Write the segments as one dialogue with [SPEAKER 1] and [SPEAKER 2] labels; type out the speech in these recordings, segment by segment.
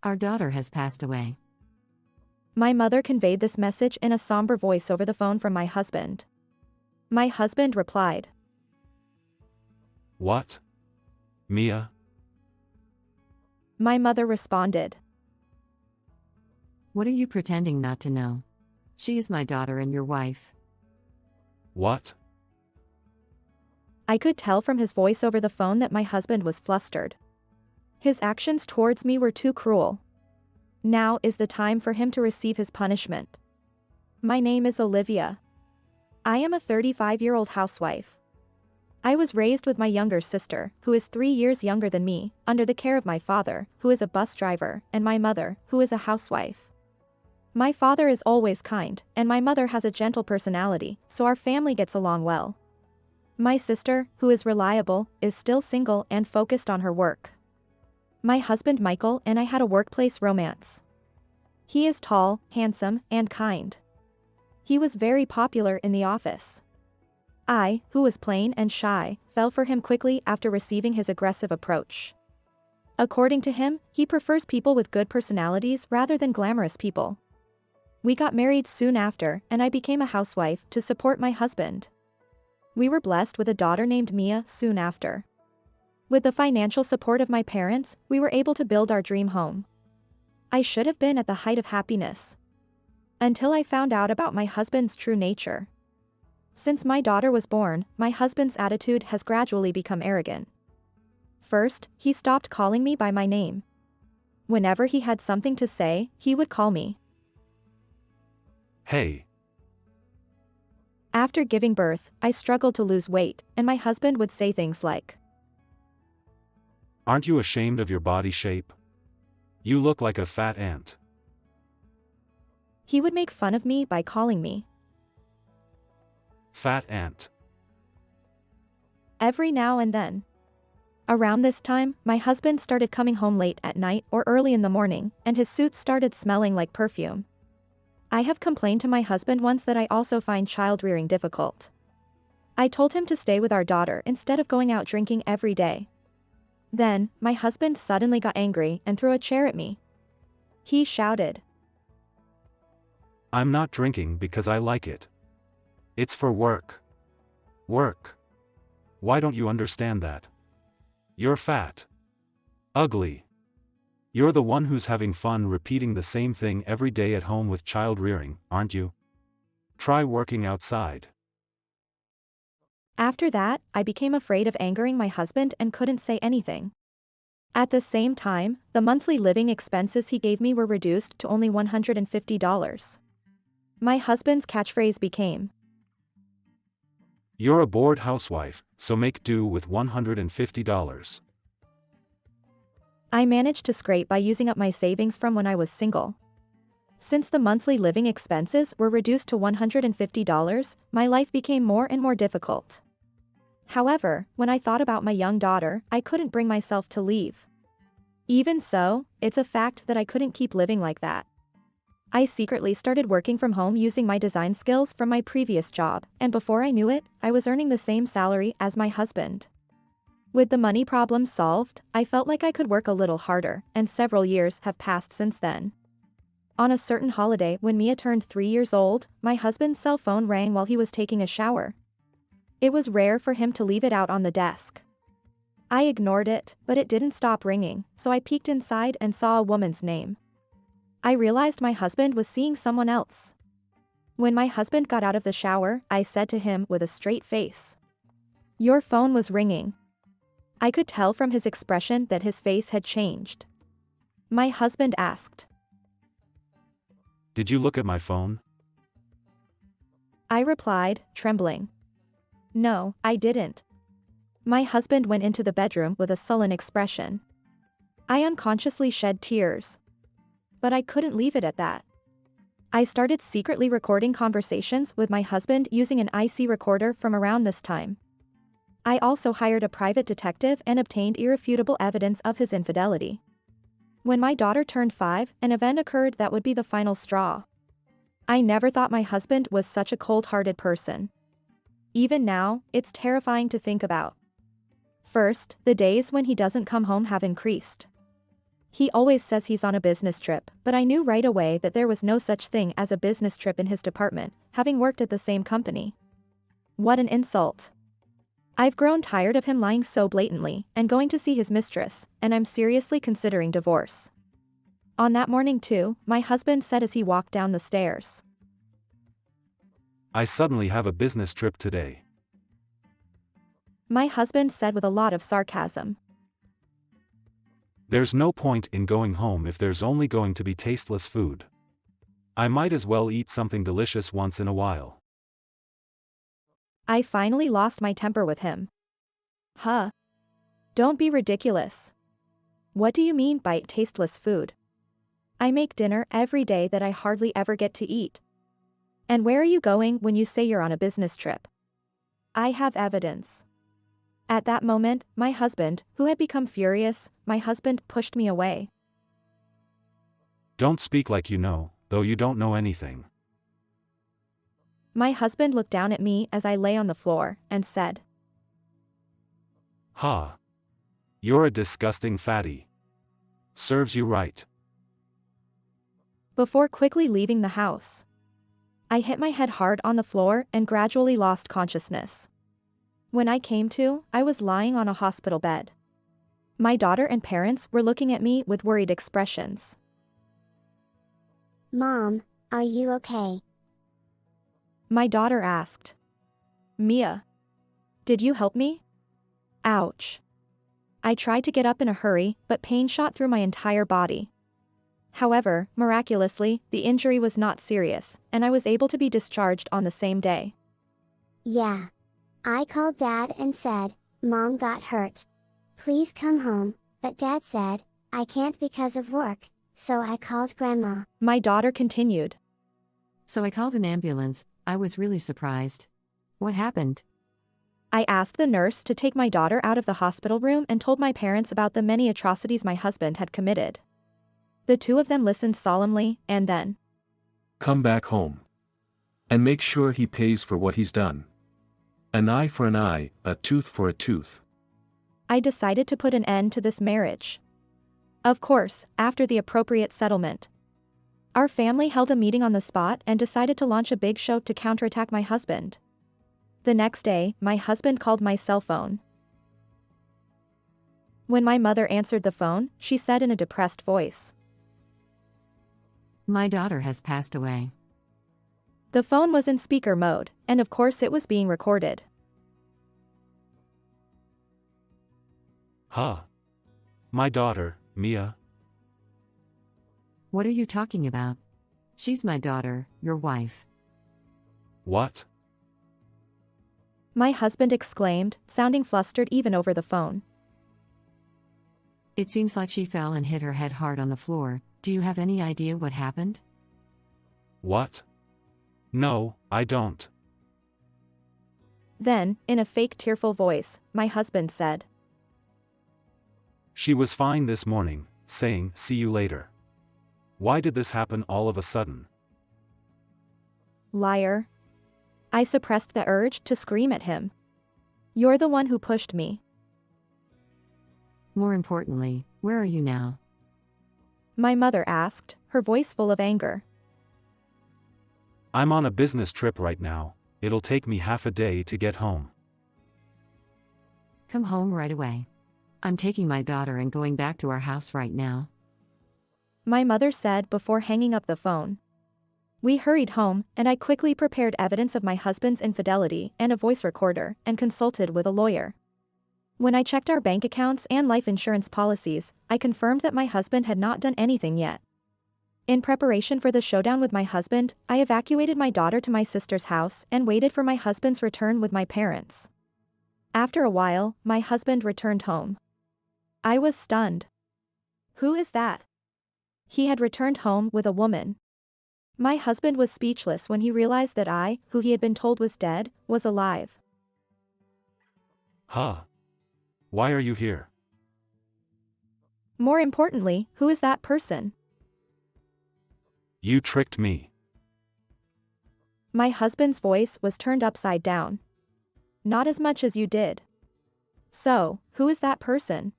[SPEAKER 1] Our daughter has passed away.
[SPEAKER 2] My mother conveyed this message in a somber voice over the phone from my husband. My husband replied,
[SPEAKER 3] What? Mia?
[SPEAKER 2] My mother responded,
[SPEAKER 1] What are you pretending not to know? She is my daughter and your wife.
[SPEAKER 3] What?
[SPEAKER 2] I could tell from his voice over the phone that my husband was flustered. His actions towards me were too cruel. Now is the time for him to receive his punishment. My name is Olivia. I am a 35-year-old housewife. I was raised with my younger sister, who is 3 years younger than me, under the care of my father, who is a bus driver, and my mother, who is a housewife. My father is always kind, and my mother has a gentle personality, so our family gets along well. My sister, who is reliable, is still single and focused on her work. My husband Michael and I had a workplace romance. He is tall, handsome, and kind. He was very popular in the office. I, who was plain and shy, fell for him quickly after receiving his aggressive approach. According to him, he prefers people with good personalities rather than glamorous people. We got married soon after, and I became a housewife to support my husband. We were blessed with a daughter named Mia soon after. With the financial support of my parents, we were able to build our dream home. I should have been at the height of happiness. Until I found out about my husband's true nature. Since my daughter was born, my husband's attitude has gradually become arrogant. First, he stopped calling me by my name. Whenever he had something to say, he would call me.
[SPEAKER 3] Hey.
[SPEAKER 2] After giving birth, I struggled to lose weight, and my husband would say things like,
[SPEAKER 3] Aren't you ashamed of your body shape? You look like a fat ant.
[SPEAKER 2] He would make fun of me by calling me
[SPEAKER 3] Fat ant.
[SPEAKER 2] every now and then. Around this time, my husband started coming home late at night or early in the morning, and his suit started smelling like perfume. I have complained to my husband once that I also find child-rearing difficult. I told him to stay with our daughter instead of going out drinking every day. Then, my husband suddenly got angry and threw a chair at me. He shouted,
[SPEAKER 3] I'm not drinking because I like it. It's for work. Work. Why don't you understand that? You're fat. Ugly. You're the one who's having fun repeating the same thing every day at home with child rearing, aren't you? Try working outside.
[SPEAKER 2] After that, I became afraid of angering my husband and couldn't say anything. At the same time, the monthly living expenses he gave me were reduced to only $150. My husband's catchphrase became,
[SPEAKER 3] You're a bored housewife, so make do with $150.
[SPEAKER 2] I managed to scrape by using up my savings from when I was single. Since the monthly living expenses were reduced to $150, my life became more and more difficult. However, when I thought about my young daughter, I couldn't bring myself to leave. Even so, it's a fact that I couldn't keep living like that. I secretly started working from home using my design skills from my previous job, and before I knew it, I was earning the same salary as my husband. With the money problem solved, I felt like I could work a little harder, and several years have passed since then. On a certain holiday when Mia turned 3 years old, my husband's cell phone rang while he was taking a shower. It was rare for him to leave it out on the desk. I ignored it, but it didn't stop ringing, so I peeked inside and saw a woman's name. I realized my husband was seeing someone else. When my husband got out of the shower, I said to him with a straight face, Your phone was ringing. I could tell from his expression that his face had changed. My husband asked,
[SPEAKER 3] Did you look at my phone?
[SPEAKER 2] I replied, trembling. No, I didn't. My husband went into the bedroom with a sullen expression. I unconsciously shed tears. But I couldn't leave it at that. I started secretly recording conversations with my husband using an IC recorder from around this time. I also hired a private detective and obtained irrefutable evidence of his infidelity. When my daughter turned 5, an event occurred that would be the final straw. I never thought my husband was such a cold-hearted person. Even now, it's terrifying to think about. First, the days when he doesn't come home have increased. He always says he's on a business trip, but I knew right away that there was no such thing as a business trip in his department, having worked at the same company. What an insult. I've grown tired of him lying so blatantly and going to see his mistress, and I'm seriously considering divorce. On that morning too, my husband said as he walked down the stairs.
[SPEAKER 3] I suddenly have a business trip today.
[SPEAKER 2] My husband said with a lot of sarcasm.
[SPEAKER 3] There's no point in going home if there's only going to be tasteless food. I might as well eat something delicious once in a while.
[SPEAKER 2] I finally lost my temper with him. Huh? Don't be ridiculous. What do you mean by tasteless food? I make dinner every day that I hardly ever get to eat. And where are you going when you say you're on a business trip? I have evidence. At that moment, my husband, who had become furious, my husband pushed me away.
[SPEAKER 3] Don't speak like you know, though you don't know anything.
[SPEAKER 2] My husband looked down at me as I lay on the floor, and said,
[SPEAKER 3] Ha! You're a disgusting fatty. Serves you right.
[SPEAKER 2] before quickly leaving the house. I hit my head hard on the floor and gradually lost consciousness. When I came to, I was lying on a hospital bed. My daughter and parents were looking at me with worried expressions.
[SPEAKER 4] Mom, are you okay?
[SPEAKER 2] My daughter asked. Mia. Did you help me? Ouch. I tried to get up in a hurry, but pain shot through my entire body. However, miraculously, the injury was not serious, and I was able to be discharged on the same day.
[SPEAKER 4] Yeah. I called Dad and said, Mom got hurt. Please come home, but Dad said, I can't because of work, so I called Grandma.
[SPEAKER 2] My daughter continued.
[SPEAKER 1] So I called an ambulance. I was really surprised. What happened?
[SPEAKER 2] I asked the nurse to take my daughter out of the hospital room and told my parents about the many atrocities my husband had committed. The two of them listened solemnly, and then,
[SPEAKER 5] Come back home. And make sure he pays for what he's done. An eye for an eye, a tooth for a tooth.
[SPEAKER 2] I decided to put an end to this marriage. Of course, after the appropriate settlement. Our family held a meeting on the spot and decided to launch a big show to counterattack my husband. The next day, my husband called my cell phone. When my mother answered the phone, she said in a depressed voice,
[SPEAKER 1] My daughter has passed away.
[SPEAKER 2] The phone was in speaker mode, and of course it was being recorded.
[SPEAKER 3] Ha! My daughter, Mia.
[SPEAKER 1] What are you talking about? She's my daughter, your wife.
[SPEAKER 3] What?
[SPEAKER 2] My husband exclaimed, sounding flustered even over the phone.
[SPEAKER 1] It seems like she fell and hit her head hard on the floor. Do you have any idea what happened?
[SPEAKER 3] What? No, I don't.
[SPEAKER 2] Then, in a fake tearful voice, my husband said,
[SPEAKER 3] She was fine this morning, saying, see you later. Why did this happen all of a sudden?
[SPEAKER 2] Liar. I suppressed the urge to scream at him. You're the one who pushed me.
[SPEAKER 1] More importantly, where are you now?
[SPEAKER 2] My mother asked, her voice full of anger.
[SPEAKER 3] I'm on a business trip right now. It'll take me half a day to get home.
[SPEAKER 1] Come home right away. I'm taking my daughter and going back to our house right now.
[SPEAKER 2] My mother said before hanging up the phone. We hurried home, and I quickly prepared evidence of my husband's infidelity and a voice recorder, and consulted with a lawyer. When I checked our bank accounts and life insurance policies, I confirmed that my husband had not done anything yet. In preparation for the showdown with my husband, I evacuated my daughter to my sister's house and waited for my husband's return with my parents. After a while, my husband returned home. I was stunned. Who is that? He had returned home with a woman. My husband was speechless when he realized that I, who he had been told was dead, was alive.
[SPEAKER 3] Huh? Why are you here?
[SPEAKER 2] More importantly, who is that person?
[SPEAKER 3] You tricked me.
[SPEAKER 2] My husband's voice was turned upside down. Not as much as you did. So, who is that person?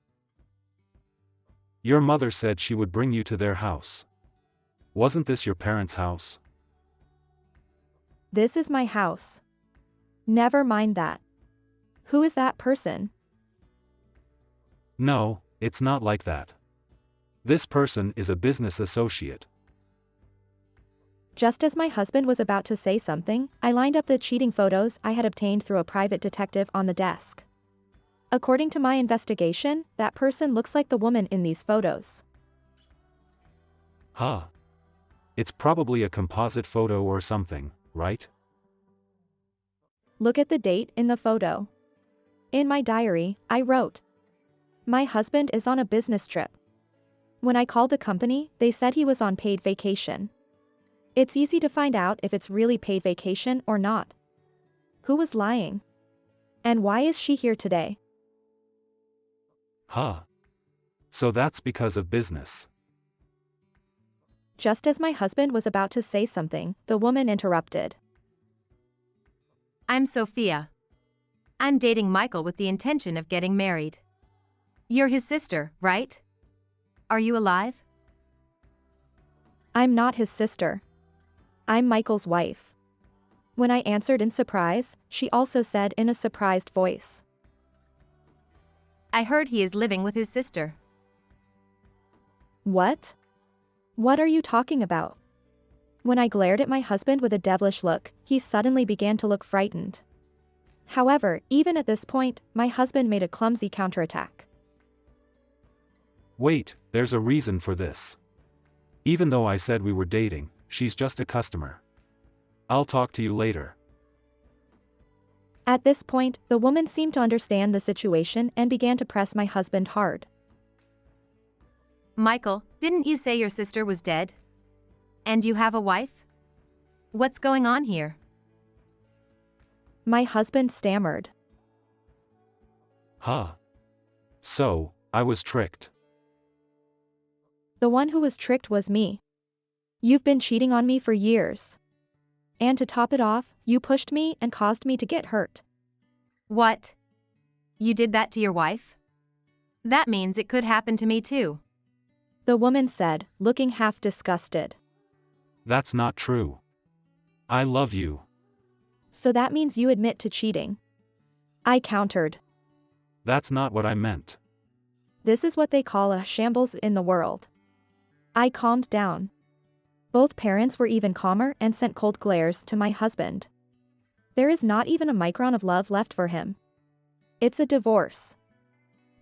[SPEAKER 3] Your mother said she would bring you to their house. Wasn't this your parents' house?
[SPEAKER 2] This is my house. Never mind that. Who is that person?
[SPEAKER 3] No, it's not like that. This person is a business associate.
[SPEAKER 2] Just as my husband was about to say something, I lined up the cheating photos I had obtained through a private detective on the desk. According to my investigation, that person looks like the woman in these photos.
[SPEAKER 3] Huh. It's probably a composite photo or something, right?
[SPEAKER 2] Look at the date in the photo. In my diary, I wrote, "My husband is on a business trip." When I called the company, they said he was on paid vacation. It's easy to find out if it's really paid vacation or not. Who was lying? And why is she here today?
[SPEAKER 3] Huh. So that's because of business.
[SPEAKER 2] Just as my husband was about to say something, the woman interrupted.
[SPEAKER 6] I'm Sophia. I'm dating Michael with the intention of getting married. You're his sister, right? Are you alive?
[SPEAKER 2] I'm not his sister. I'm Michael's wife. When I answered in surprise, she also said in a surprised voice.
[SPEAKER 6] I heard he is living with his sister.
[SPEAKER 2] What? What are you talking about? When I glared at my husband with a devilish look, he suddenly began to look frightened. However, even at this point, my husband made a clumsy counterattack.
[SPEAKER 3] Wait, there's a reason for this. Even though I said we were dating, she's just a customer. I'll talk to you later.
[SPEAKER 2] At this point, the woman seemed to understand the situation and began to press my husband hard.
[SPEAKER 6] Michael, didn't you say your sister was dead? And you have a wife? What's going on here?
[SPEAKER 2] My husband stammered.
[SPEAKER 3] Huh. So, I was tricked.
[SPEAKER 2] The one who was tricked was me. You've been cheating on me for years. And to top it off, you pushed me and caused me to get hurt.
[SPEAKER 6] What? You did that to your wife? That means it could happen to me too.
[SPEAKER 2] The woman said, looking half disgusted.
[SPEAKER 3] That's not true. I love you.
[SPEAKER 2] So that means you admit to cheating. I countered.
[SPEAKER 3] That's not what I meant.
[SPEAKER 2] This is what they call a shambles in the world. I calmed down. Both parents were even calmer and sent cold glares to my husband. There is not even a micron of love left for him. It's a divorce.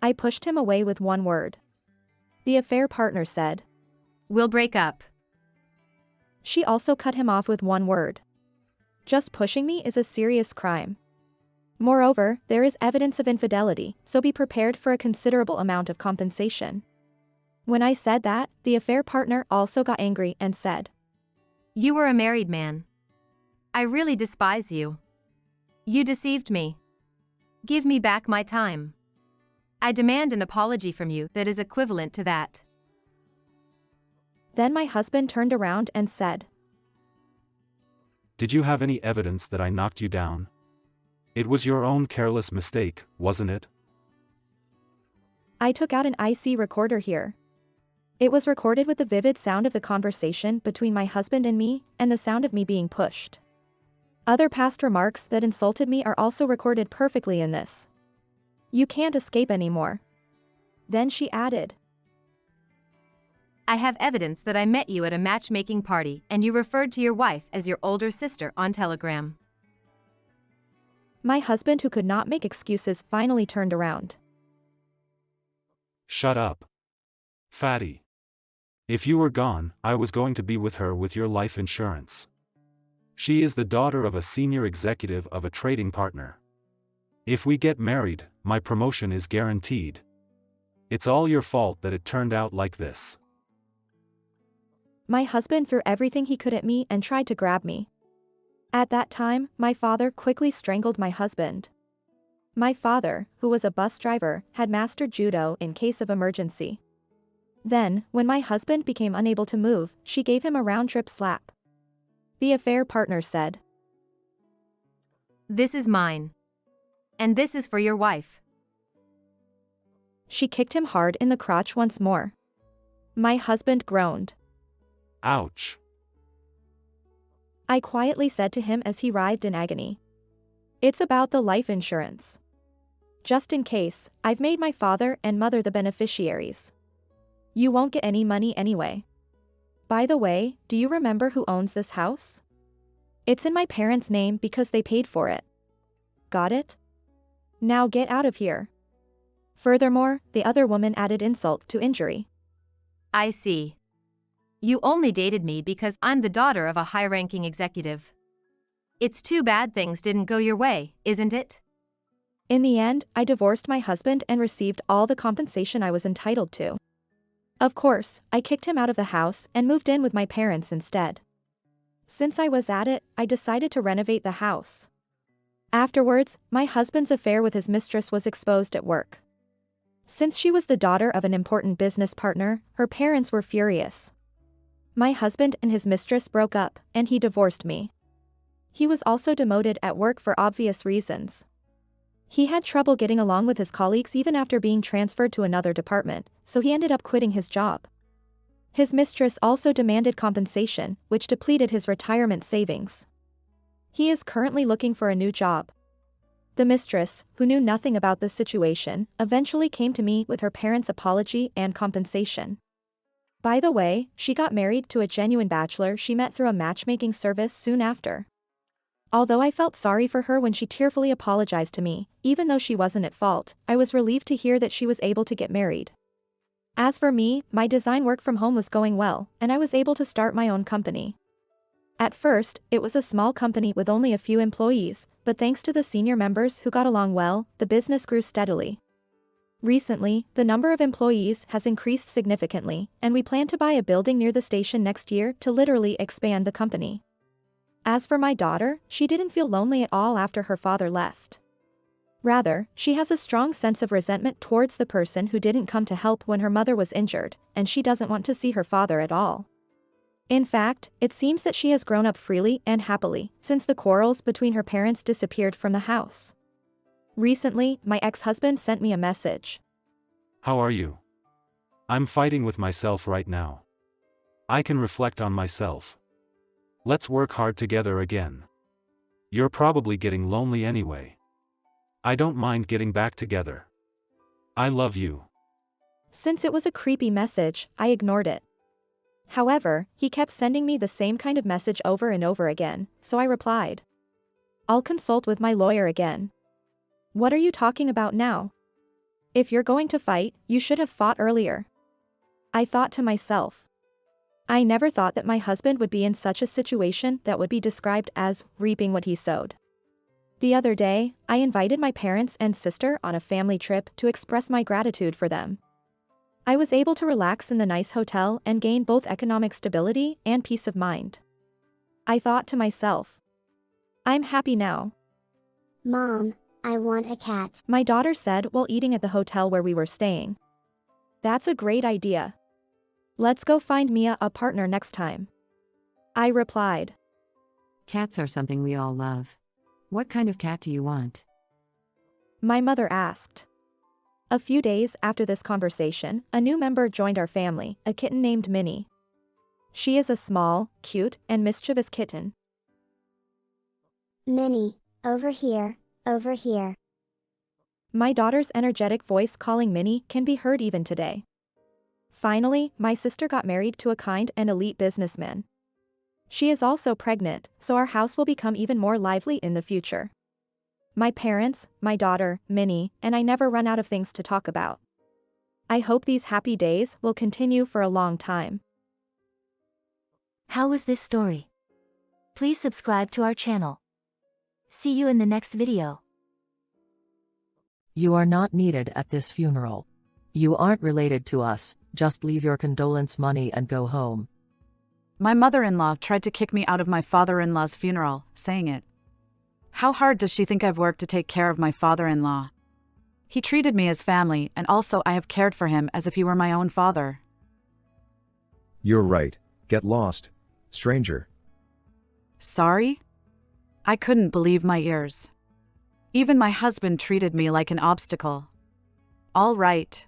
[SPEAKER 2] I pushed him away with one word. The affair partner said,
[SPEAKER 6] We'll break up.
[SPEAKER 2] She also cut him off with one word. Just pushing me is a serious crime. Moreover, there is evidence of infidelity, so be prepared for a considerable amount of compensation. When I said that, the affair partner also got angry and said,
[SPEAKER 6] You were a married man. I really despise you. You deceived me. Give me back my time. I demand an apology from you that is equivalent to that.
[SPEAKER 2] Then my husband turned around and said,
[SPEAKER 3] Did you have any evidence that I knocked you down? It was your own careless mistake, wasn't it?
[SPEAKER 2] I took out an IC recorder here. It was recorded with the vivid sound of the conversation between my husband and me, and the sound of me being pushed. Other past remarks that insulted me are also recorded perfectly in this. You can't escape anymore. Then she added,
[SPEAKER 6] I have evidence that I met you at a matchmaking party and you referred to your wife as your older sister on Telegram.
[SPEAKER 2] My husband, who could not make excuses, finally turned around.
[SPEAKER 3] Shut up. Fatty. If you were gone, I was going to be with her with your life insurance. She is the daughter of a senior executive of a trading partner. If we get married, my promotion is guaranteed. It's all your fault that it turned out like this.
[SPEAKER 2] My husband threw everything he could at me and tried to grab me. At that time, my father quickly strangled my husband. My father, who was a bus driver, had mastered judo in case of emergency. Then, when my husband became unable to move, she gave him a round-trip slap. The affair partner said,
[SPEAKER 6] This is mine. And this is for your wife.
[SPEAKER 2] She kicked him hard in the crotch once more. My husband groaned.
[SPEAKER 3] Ouch.
[SPEAKER 2] I quietly said to him as he writhed in agony. It's about the life insurance. Just in case, I've made my father and mother the beneficiaries. You won't get any money anyway. By the way, do you remember who owns this house? It's in my parents' name because they paid for it. Got it? Now get out of here. Furthermore, the other woman added insult to injury.
[SPEAKER 6] I see. You only dated me because I'm the daughter of a high-ranking executive. It's too bad things didn't go your way, isn't it?
[SPEAKER 2] In the end, I divorced my husband and received all the compensation I was entitled to. Of course, I kicked him out of the house and moved in with my parents instead. Since I was at it, I decided to renovate the house. Afterwards, my husband's affair with his mistress was exposed at work. Since she was the daughter of an important business partner, her parents were furious. My husband and his mistress broke up, and he divorced me. He was also demoted at work for obvious reasons. He had trouble getting along with his colleagues even after being transferred to another department, so he ended up quitting his job. His mistress also demanded compensation, which depleted his retirement savings. He is currently looking for a new job. The mistress, who knew nothing about this situation, eventually came to me with her parents' apology and compensation. By the way, she got married to a genuine bachelor she met through a matchmaking service soon after. Although I felt sorry for her when she tearfully apologized to me, even though she wasn't at fault, I was relieved to hear that she was able to get married. As for me, my design work from home was going well, and I was able to start my own company. At first, it was a small company with only a few employees, but thanks to the senior members who got along well, the business grew steadily. Recently, the number of employees has increased significantly, and we plan to buy a building near the station next year to literally expand the company. As for my daughter, she didn't feel lonely at all after her father left. Rather, she has a strong sense of resentment towards the person who didn't come to help when her mother was injured, and she doesn't want to see her father at all. In fact, it seems that she has grown up freely and happily since the quarrels between her parents disappeared from the house. Recently, my ex-husband sent me a message.
[SPEAKER 3] How are you? I'm fighting with myself right now. I can reflect on myself. Let's work hard together again. You're probably getting lonely anyway. I don't mind getting back together. I love you.
[SPEAKER 2] Since it was a creepy message, I ignored it. However, he kept sending me the same kind of message over and over again, so I replied. I'll consult with my lawyer again. What are you talking about now? If you're going to fight, you should have fought earlier. I thought to myself. I never thought that my husband would be in such a situation that would be described as reaping what he sowed. The other day, I invited my parents and sister on a family trip to express my gratitude for them. I was able to relax in the nice hotel and gain both economic stability and peace of mind. I thought to myself. I'm happy now.
[SPEAKER 4] Mom, I want a cat.
[SPEAKER 2] My daughter said while eating at the hotel where we were staying. That's a great idea. Let's go find Mia a partner next time. I replied.
[SPEAKER 1] Cats are something we all love. What kind of cat do you want?
[SPEAKER 2] My mother asked. A few days after this conversation, a new member joined our family, a kitten named Minnie. She is a small, cute, and mischievous kitten.
[SPEAKER 4] Minnie, over here, over here.
[SPEAKER 2] My daughter's energetic voice calling Minnie can be heard even today. Finally, my sister got married to a kind and elite businessman. She is also pregnant, so our house will become even more lively in the future. My parents, my daughter, Minnie, and I never run out of things to talk about. I hope these happy days will continue for a long time.
[SPEAKER 7] How was this story? Please subscribe to our channel. See you in the next video.
[SPEAKER 1] You are not needed at this funeral. You aren't related to us, just leave your condolence money and go home.
[SPEAKER 8] My mother-in-law tried to kick me out of my father-in-law's funeral, saying it. How hard does she think I've worked to take care of my father-in-law? He treated me as family, and also I have cared for him as if he were my own father.
[SPEAKER 9] You're right. Get lost, stranger.
[SPEAKER 8] Sorry? I couldn't believe my ears. Even my husband treated me like an obstacle. All right.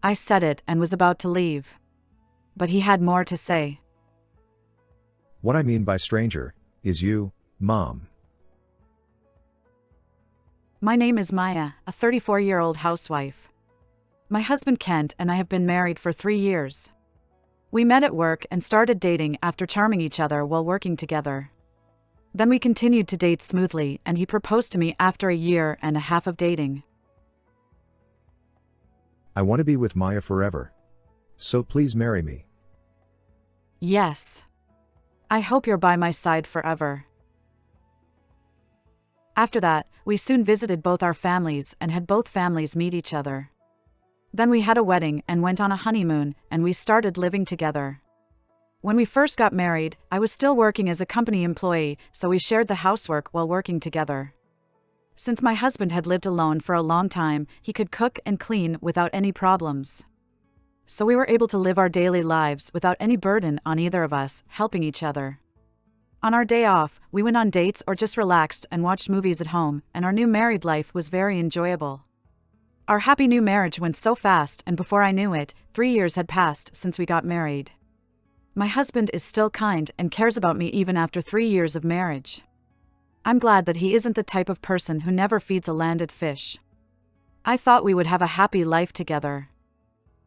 [SPEAKER 8] I said it and was about to leave. but he had more to say.
[SPEAKER 9] What I mean by stranger, is you, Mom.
[SPEAKER 8] My name is Maya, a 34-year-old housewife. My husband Kent and I have been married for 3 years. We met at work and started dating after charming each other while working together. Then we continued to date smoothly and he proposed to me after 1.5 years of dating.
[SPEAKER 9] I want to be with Maya forever. So please marry me.
[SPEAKER 8] Yes. I hope you're by my side forever. After that, we soon visited both our families and had both families meet each other. Then we had a wedding and went on a honeymoon, and we started living together. When we first got married, I was still working as a company employee, so we shared the housework while working together. Since my husband had lived alone for a long time, he could cook and clean without any problems. So we were able to live our daily lives without any burden on either of us, helping each other. On our day off, we went on dates or just relaxed and watched movies at home, and our new married life was very enjoyable. Our happy new marriage went so fast, and before I knew it, 3 years had passed since we got married. My husband is still kind and cares about me even after 3 years of marriage. I'm glad that he isn't the type of person who never feeds a landed fish. I thought we would have a happy life together.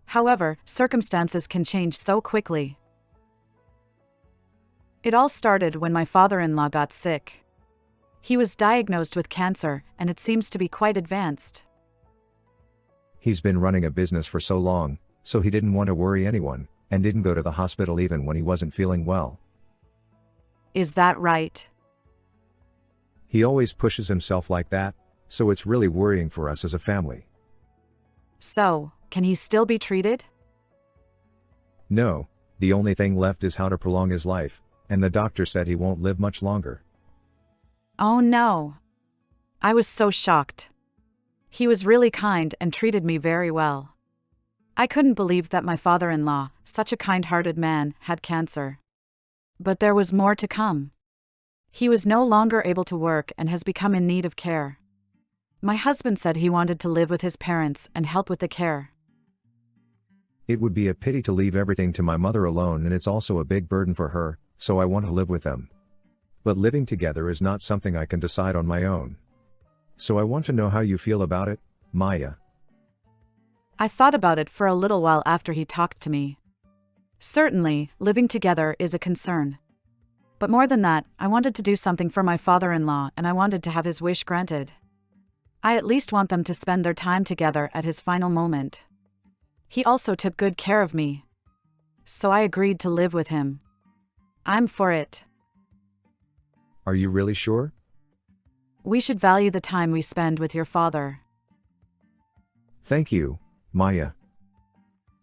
[SPEAKER 8] However, circumstances can change so quickly. It all started when my father-in-law got sick. He was diagnosed with cancer, and it seems to be quite advanced.
[SPEAKER 9] He's been running a business for so long, so he didn't want to worry anyone, and didn't go to the hospital even when he wasn't feeling well.
[SPEAKER 8] Is that right?
[SPEAKER 9] He always pushes himself like that, so it's really worrying for us as a family.
[SPEAKER 8] So, can he still be treated?
[SPEAKER 9] No, the only thing left is how to prolong his life, and the doctor said he won't live much longer.
[SPEAKER 8] Oh no. I was so shocked. He was really kind and treated me very well. I couldn't believe that my father-in-law, such a kind-hearted man, had cancer. But there was more to come. He was no longer able to work and has become in need of care. My husband said he wanted to live with his parents and help with the care.
[SPEAKER 9] It would be a pity to leave everything to my mother alone, and it's also a big burden for her, so I want to live with them. But living together is not something I can decide on my own. So I want to know how you feel about it, Maya.
[SPEAKER 8] I thought about it for a little while after he talked to me. Certainly, living together is a concern. But more than that, I wanted to do something for my father-in-law and I wanted to have his wish granted. I at least want them to spend their time together at his final moment. He also took good care of me. So I agreed to live with him. I'm for it.
[SPEAKER 9] Are you really sure?
[SPEAKER 8] We should value the time we spend with your father.
[SPEAKER 9] Thank you, Maya.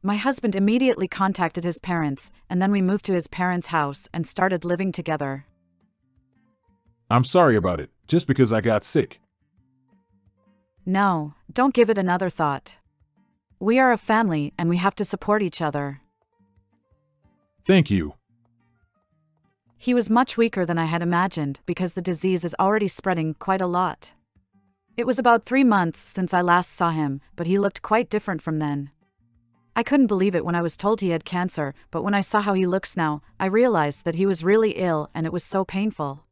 [SPEAKER 8] My husband immediately contacted his parents, and then we moved to his parents' house and started living together.
[SPEAKER 10] I'm sorry about it, just because I got sick.
[SPEAKER 8] No, don't give it another thought. We are a family and we have to support each other.
[SPEAKER 10] Thank you.
[SPEAKER 8] He was much weaker than I had imagined because the disease is already spreading quite a lot. It was about 3 months since I last saw him, but he looked quite different from then. I couldn't believe it when I was told he had cancer, but when I saw how he looks now, I realized that he was really ill and it was so painful.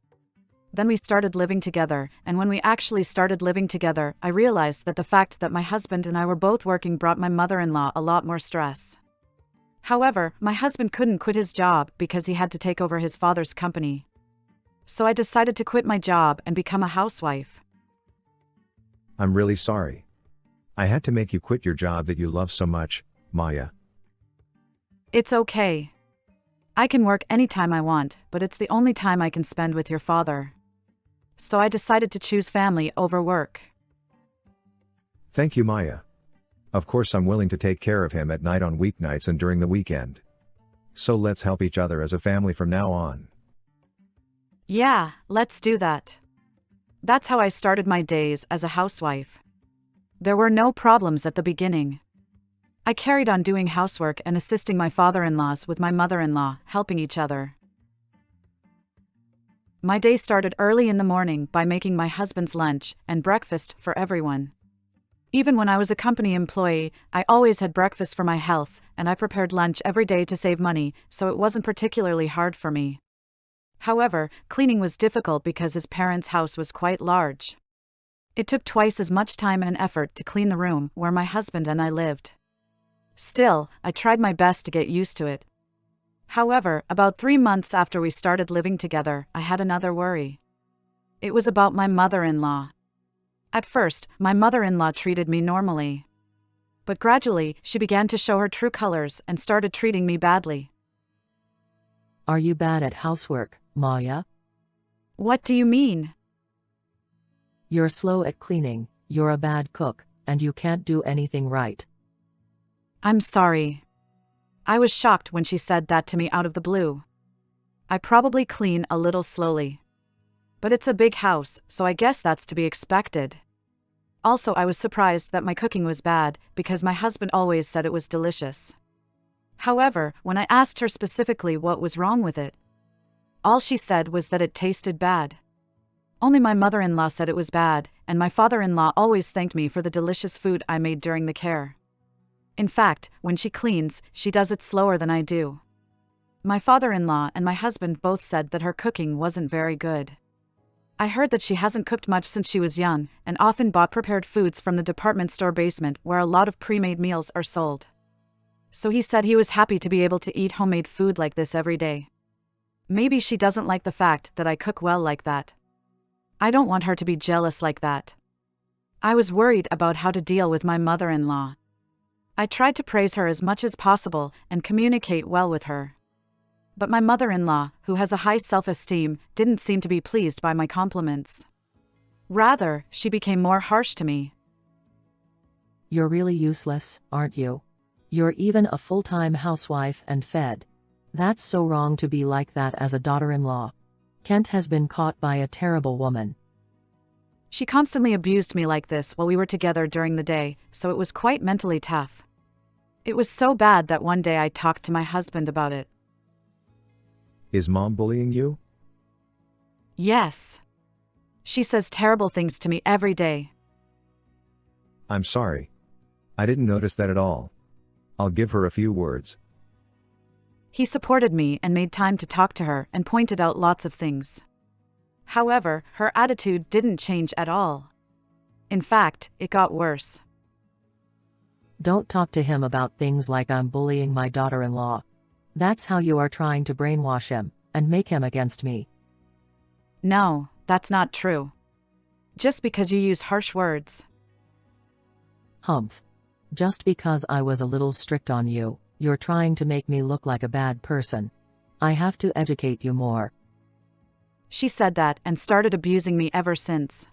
[SPEAKER 8] Then we started living together, and when we actually started living together, I realized that the fact that my husband and I were both working brought my mother-in-law a lot more stress. However, my husband couldn't quit his job because he had to take over his father's company. So I decided to quit my job and become a housewife.
[SPEAKER 9] I'm really sorry. I had to make you quit your job that you love so much, Maya.
[SPEAKER 8] It's okay. I can work anytime I want, but it's the only time I can spend with your father. So I decided to choose family over work.
[SPEAKER 9] Thank you, Maya. Of course I'm willing to take care of him at night on weeknights and during the weekend. So let's help each other as a family from now on.
[SPEAKER 8] Yeah, let's do that. That's how I started my days as a housewife. There were no problems at the beginning. I carried on doing housework and assisting my father-in-laws with my mother-in-law, helping each other. My day started early in the morning by making my husband's lunch and breakfast for everyone. Even when I was a company employee, I always had breakfast for my health, and I prepared lunch every day to save money, so it wasn't particularly hard for me. However, cleaning was difficult because his parents' house was quite large. It took twice as much time and effort to clean the room where my husband and I lived. Still, I tried my best to get used to it. However, about 3 months after we started living together, I had another worry. It was about my mother-in-law. At first, my mother-in-law treated me normally. But gradually, she began to show her true colors and started treating me badly.
[SPEAKER 1] Are you bad at housework, Maya?
[SPEAKER 8] What do you mean?
[SPEAKER 1] You're slow at cleaning, you're a bad cook, and you can't do anything right.
[SPEAKER 8] I'm sorry. I was shocked when she said that to me out of the blue. I probably clean a little slowly. But it's a big house, so I guess that's to be expected. Also, I was surprised that my cooking was bad, because my husband always said it was delicious. However, when I asked her specifically what was wrong with it, all she said was that it tasted bad. Only my mother-in-law said it was bad, and my father-in-law always thanked me for the delicious food I made during the care. In fact, when she cleans, she does it slower than I do. My father-in-law and my husband both said that her cooking wasn't very good. I heard that she hasn't cooked much since she was young, and often bought prepared foods from the department store basement where a lot of pre-made meals are sold. So he said he was happy to be able to eat homemade food like this every day. Maybe she doesn't like the fact that I cook well like that. I don't want her to be jealous like that. I was worried about how to deal with my mother-in-law. I tried to praise her as much as possible and communicate well with her. But my mother-in-law, who has a high self-esteem, didn't seem to be pleased by my compliments. Rather, she became more harsh to me.
[SPEAKER 1] You're really useless, aren't you? You're even a full-time housewife and fed. That's so wrong to be like that as a daughter-in-law. Kent has been caught by a terrible woman.
[SPEAKER 8] She constantly abused me like this while we were together during the day, so it was quite mentally tough. It was so bad that one day I talked to my husband about it.
[SPEAKER 9] Is Mom bullying you?
[SPEAKER 8] Yes. She says terrible things to me every day.
[SPEAKER 9] I'm sorry. I didn't notice that at all. I'll give her a few words.
[SPEAKER 8] He supported me and made time to talk to her and pointed out lots of things. However, her attitude didn't change at all. In fact, it got worse.
[SPEAKER 1] Don't talk to him about things like I'm bullying my daughter-in-law. That's how you are trying to brainwash him and make him against me.
[SPEAKER 8] No, that's not true. Just because you use harsh words.
[SPEAKER 1] Humph. Just because I was a little strict on you, you're trying to make me look like a bad person. I have to educate you more.
[SPEAKER 8] She said that and started abusing me ever since.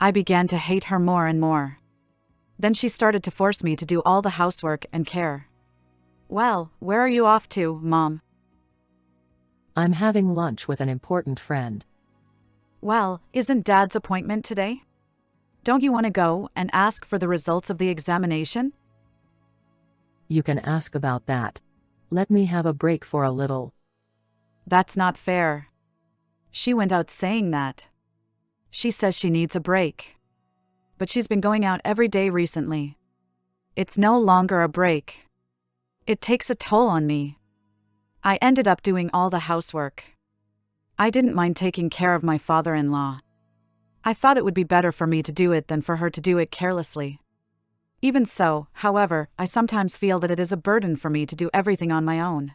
[SPEAKER 8] I began to hate her more and more. Then she started to force me to do all the housework and care. Well, where are you off to, Mom?
[SPEAKER 1] I'm having lunch with an important friend.
[SPEAKER 8] Well, isn't Dad's appointment today? Don't you want to go and ask for the results of the examination?
[SPEAKER 1] You can ask about that. Let me have a break for a little.
[SPEAKER 8] That's not fair. She went out saying that. She says she needs a break. But she's been going out every day recently. It's no longer a break. It takes a toll on me. I ended up doing all the housework. I didn't mind taking care of my father-in-law. I thought it would be better for me to do it than for her to do it carelessly. Even so, however, I sometimes feel that it is a burden for me to do everything on my own.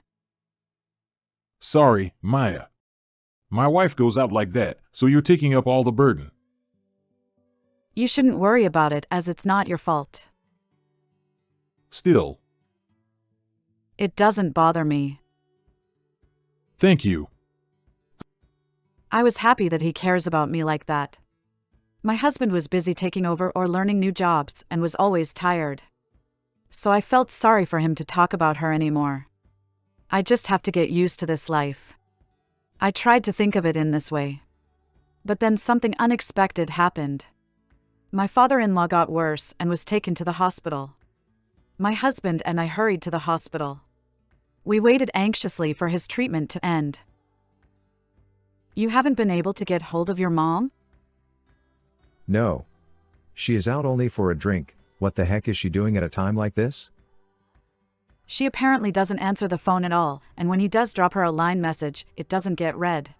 [SPEAKER 10] Sorry, Maya. My wife goes out like that, so you're taking up all the burden.
[SPEAKER 8] You shouldn't worry about it as it's not your fault.
[SPEAKER 10] Still.
[SPEAKER 8] It doesn't bother me.
[SPEAKER 10] Thank you.
[SPEAKER 8] I was happy that he cares about me like that. My husband was busy taking over or learning new jobs and was always tired. So I felt sorry for him to talk about her anymore. I just have to get used to this life. I tried to think of it in this way. But then something unexpected happened. My father-in-law got worse and was taken to the hospital. My husband and I hurried to the hospital. We waited anxiously for his treatment to end. You haven't been able to get hold of your mom?
[SPEAKER 9] No. She is out only for a drink. What the heck is she doing at a time like this?
[SPEAKER 8] She apparently doesn't answer the phone at all, and when he does drop her a line message, it doesn't get read.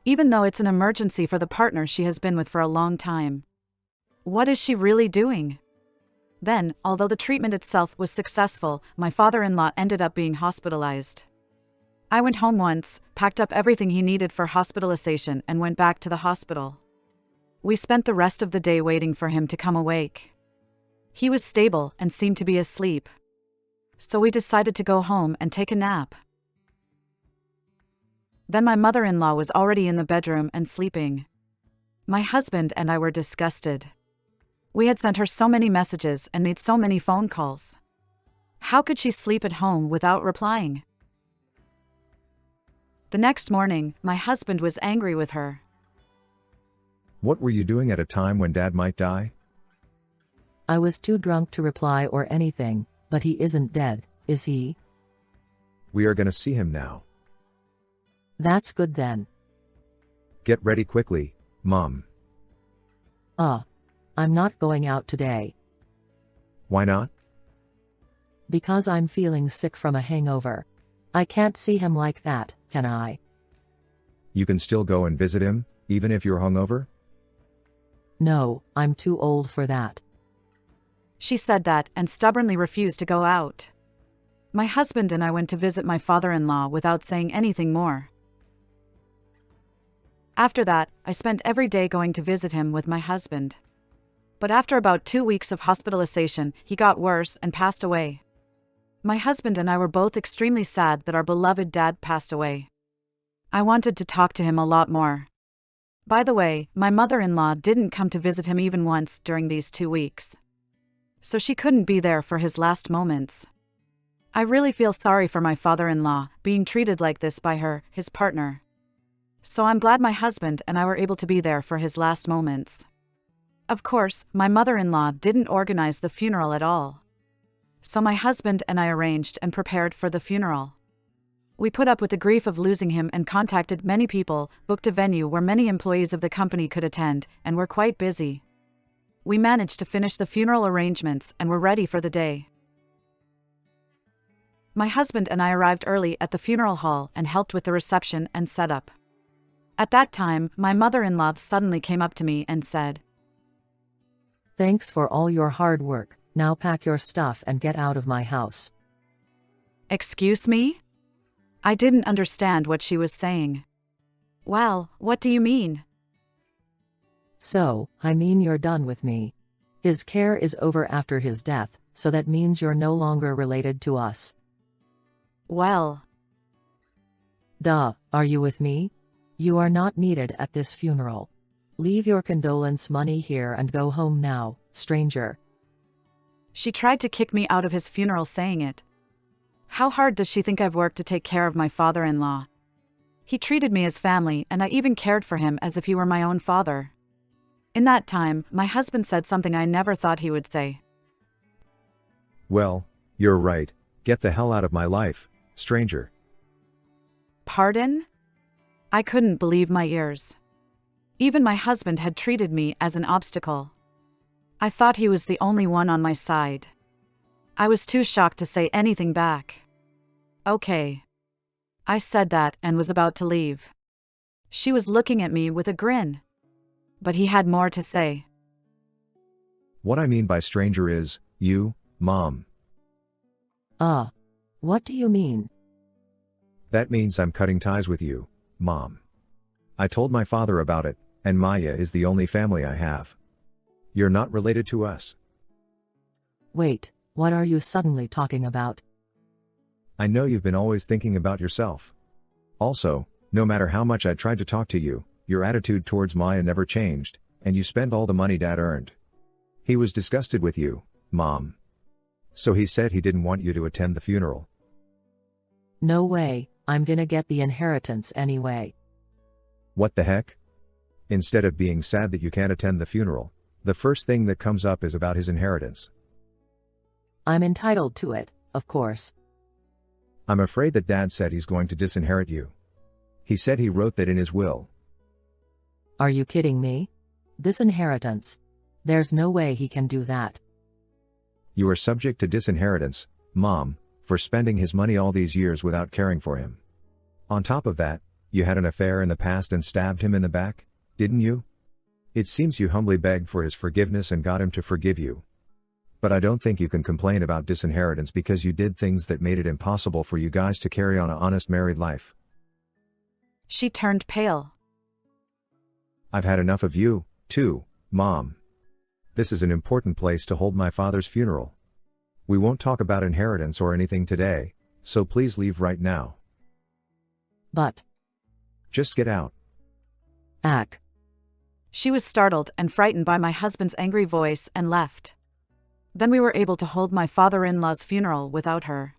[SPEAKER 8] Even though it's an emergency for the partner she has been with for a long time. What is she really doing? Then, although the treatment itself was successful, my father-in-law ended up being hospitalized. I went home once, packed up everything he needed for hospitalization, and went back to the hospital. We spent the rest of the day waiting for him to come awake. He was stable and seemed to be asleep. So we decided to go home and take a nap. Then my mother-in-law was already in the bedroom and sleeping. My husband and I were disgusted. We had sent her so many messages and made so many phone calls. How could she sleep at home without replying? The next morning, my husband was angry with her.
[SPEAKER 9] What were you doing at a time when Dad might die?
[SPEAKER 1] I was too drunk to reply or anything, but he isn't dead, is he?
[SPEAKER 9] We are gonna see him now.
[SPEAKER 1] That's good then.
[SPEAKER 9] Get ready quickly, Mom.
[SPEAKER 1] I'm not going out today.
[SPEAKER 9] Why not?
[SPEAKER 1] Because I'm feeling sick from a hangover. I can't see him like that, can I?
[SPEAKER 9] You can still go and visit him, even if you're hungover?
[SPEAKER 1] No, I'm too old for that.
[SPEAKER 8] She said that and stubbornly refused to go out. My husband and I went to visit my father-in-law without saying anything more. After that, I spent every day going to visit him with my husband. But after about 2 weeks of hospitalization, he got worse and passed away. My husband and I were both extremely sad that our beloved dad passed away. I wanted to talk to him a lot more. By the way, my mother-in-law didn't come to visit him even once during these 2 weeks. So she couldn't be there for his last moments. I really feel sorry for my father-in-law being treated like this by her, his partner. So I'm glad my husband and I were able to be there for his last moments. Of course, my mother-in-law didn't organize the funeral at all. So my husband and I arranged and prepared for the funeral. We put up with the grief of losing him and contacted many people, booked a venue where many employees of the company could attend, and were quite busy. We managed to finish the funeral arrangements and were ready for the day. My husband and I arrived early at the funeral hall and helped with the reception and setup. At that time, my mother-in-law suddenly came up to me and said,
[SPEAKER 1] "Thanks for all your hard work, now pack your stuff and get out of my house."
[SPEAKER 8] "Excuse me?" I didn't understand what she was saying. "Well, what do you mean?"
[SPEAKER 1] So, I mean you're done with me. His care is over after his death, so that means you're no longer related to us.
[SPEAKER 8] Well.
[SPEAKER 1] Duh, are you with me? You are not needed at this funeral. Leave your condolence money here and go home now, stranger.
[SPEAKER 8] She tried to kick me out of his funeral saying it. How hard does she think I've worked to take care of my father-in-law? He treated me as family and I even cared for him as if he were my own father. In that time, my husband said something I never thought he would say.
[SPEAKER 9] Well, you're right. Get the hell out of my life, stranger.
[SPEAKER 8] Pardon? I couldn't believe my ears. Even my husband had treated me as an obstacle. I thought he was the only one on my side. I was too shocked to say anything back. Okay. I said that and was about to leave. She was looking at me with a grin. But he had more to say.
[SPEAKER 9] What I mean by stranger is, you, Mom.
[SPEAKER 1] What do you mean?
[SPEAKER 9] That means I'm cutting ties with you, Mom. I told my father about it, and Maya is the only family I have. You're not related to us.
[SPEAKER 1] Wait, what are you suddenly talking about?
[SPEAKER 9] I know you've been always thinking about yourself. Also, no matter how much I tried to talk to you, your attitude towards Maya never changed, and you spent all the money Dad earned. He was disgusted with you, Mom. So he said he didn't want you to attend the funeral.
[SPEAKER 1] No way, I'm gonna get the inheritance anyway.
[SPEAKER 9] What the heck? Instead of being sad that you can't attend the funeral, the first thing that comes up is about his inheritance.
[SPEAKER 1] I'm entitled to it, of course.
[SPEAKER 9] I'm afraid that Dad said he's going to disinherit you. He said he wrote that in his will.
[SPEAKER 1] Are you kidding me? Disinheritance? There's no way he can do that.
[SPEAKER 9] You are subject to disinheritance, Mom, for spending his money all these years without caring for him. On top of that, you had an affair in the past and stabbed him in the back, didn't you? It seems you humbly begged for his forgiveness and got him to forgive you. But I don't think you can complain about disinheritance because you did things that made it impossible for you guys to carry on an honest married life.
[SPEAKER 8] She turned pale.
[SPEAKER 9] I've had enough of you, too, Mom. This is an important place to hold my father's funeral. We won't talk about inheritance or anything today, so please leave right now.
[SPEAKER 1] But.
[SPEAKER 9] Just get out.
[SPEAKER 1] Ack.
[SPEAKER 8] She was startled and frightened by my husband's angry voice and left. Then we were able to hold my father-in-law's funeral without her.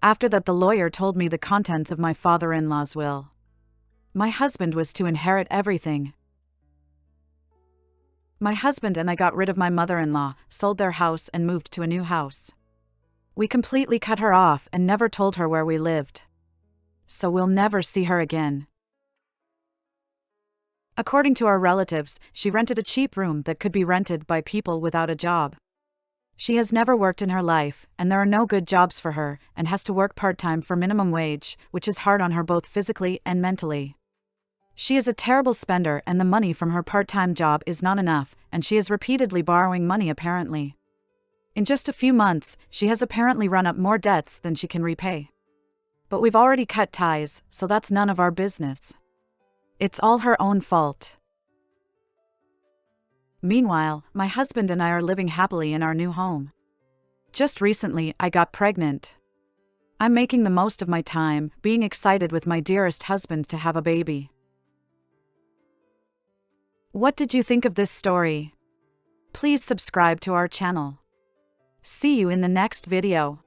[SPEAKER 8] After that, the lawyer told me the contents of my father-in-law's will. My husband was to inherit everything. My husband and I got rid of my mother-in-law, sold their house and moved to a new house. We completely cut her off and never told her where we lived. So we'll never see her again. According to our relatives, she rented a cheap room that could be rented by people without a job. She has never worked in her life, and there are no good jobs for her, and has to work part-time for minimum wage, which is hard on her both physically and mentally. She is a terrible spender and the money from her part-time job is not enough, and she is repeatedly borrowing money apparently. In just a few months, she has apparently run up more debts than she can repay. But we've already cut ties, so that's none of our business. It's all her own fault. Meanwhile, my husband and I are living happily in our new home. Just recently, I got pregnant. I'm making the most of my time, being excited with my dearest husband to have a baby. What did you think of this story? Please subscribe to our channel. See you in the next video.